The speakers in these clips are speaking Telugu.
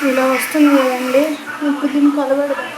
ఇలా వస్తుంది కదండి. ఇప్పుడు దీన్ని కలబెడదాం.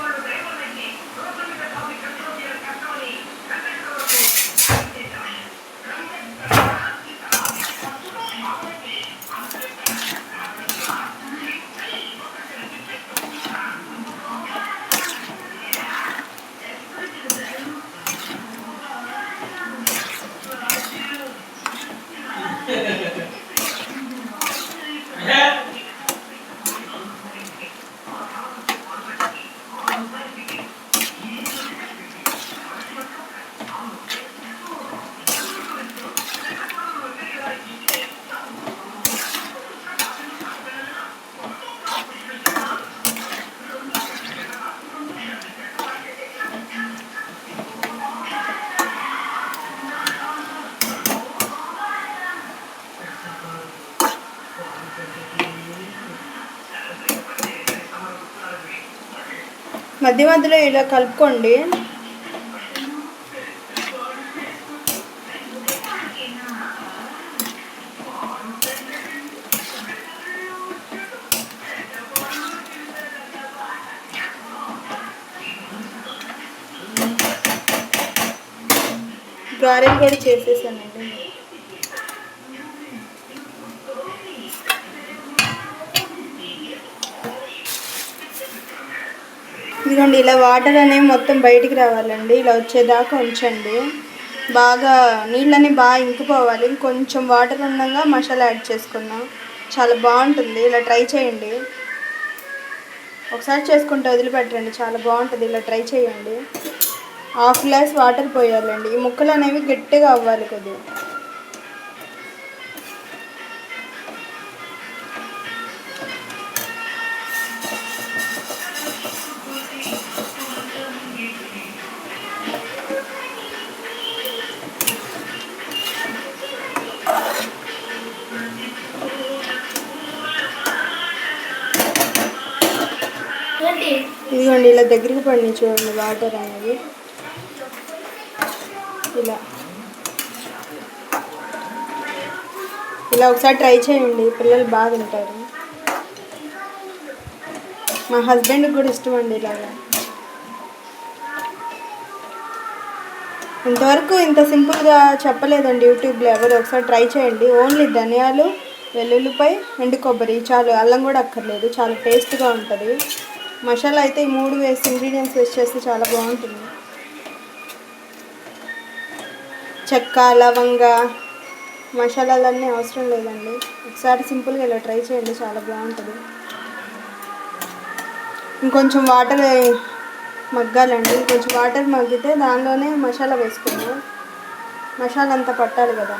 మధ్య మధ్యలో ఇలా కలుపుకోండి. గారెలు కూడా చేసేసానండి. ఇదిగోండి, ఇలా వాటర్ అనేవి మొత్తం బయటికి రావాలండి. ఇలా వచ్చేదాకా ఉంచండి. బాగా నీళ్ళని బాగా ఇంకిపోవాలి. కొంచెం వాటర్ ఉండగా మసాలా యాడ్ చేసుకున్నాం. చాలా బాగుంటుంది. ఇలా ట్రై చేయండి. ఒకసారి చేసుకుంటే వదిలిపెట్టండి, చాలా బాగుంటుంది. ఇలా ట్రై చేయండి. 1/2 గ్లాస్ వాటర్ పోయాలండి. ఈ ముక్కలు అనేవి గట్టిగా అవ్వాలి కొద్దిగా. ఇదిగోండి, ఇలా దగ్గరికి పడి చూడండి వాటర్ అనేది. ఇలా ఒకసారి ట్రై చేయండి. పిల్లలు బాగా తింటారు. మా హస్బెండ్కి కూడా ఇష్టం అండి ఇలాగా. ఇంతవరకు ఇంత సింపుల్గా చెప్పలేదండి యూట్యూబ్లో ఎవరు. ఒకసారి ట్రై చేయండి. ఓన్లీ ధనియాలు, వెల్లుల్లిపాయ, ఎండు కొబ్బరి చాలు. అల్లం కూడా అక్కర్లేదు. చాలా టేస్ట్గా ఉంటుంది. మసాలా అయితే ఈ 3 ఇంగ్రీడియంట్స్ వేస్ట్ చేస్తే చాలా బాగుంటుంది. చెక్క, లవంగ, మసాలాలన్నీ అవసరం లేదండి. ఒకసారి సింపుల్గా ఇలా ట్రై చేయండి, చాలా బాగుంటుంది. ఇంకొంచెం వాటర్ మగ్గాలండి. కొంచెం వాటర్ మగ్గితే దానిలోనే మసాలా వేసుకున్నాం. మసాలా అంతా పట్టాలి కదా.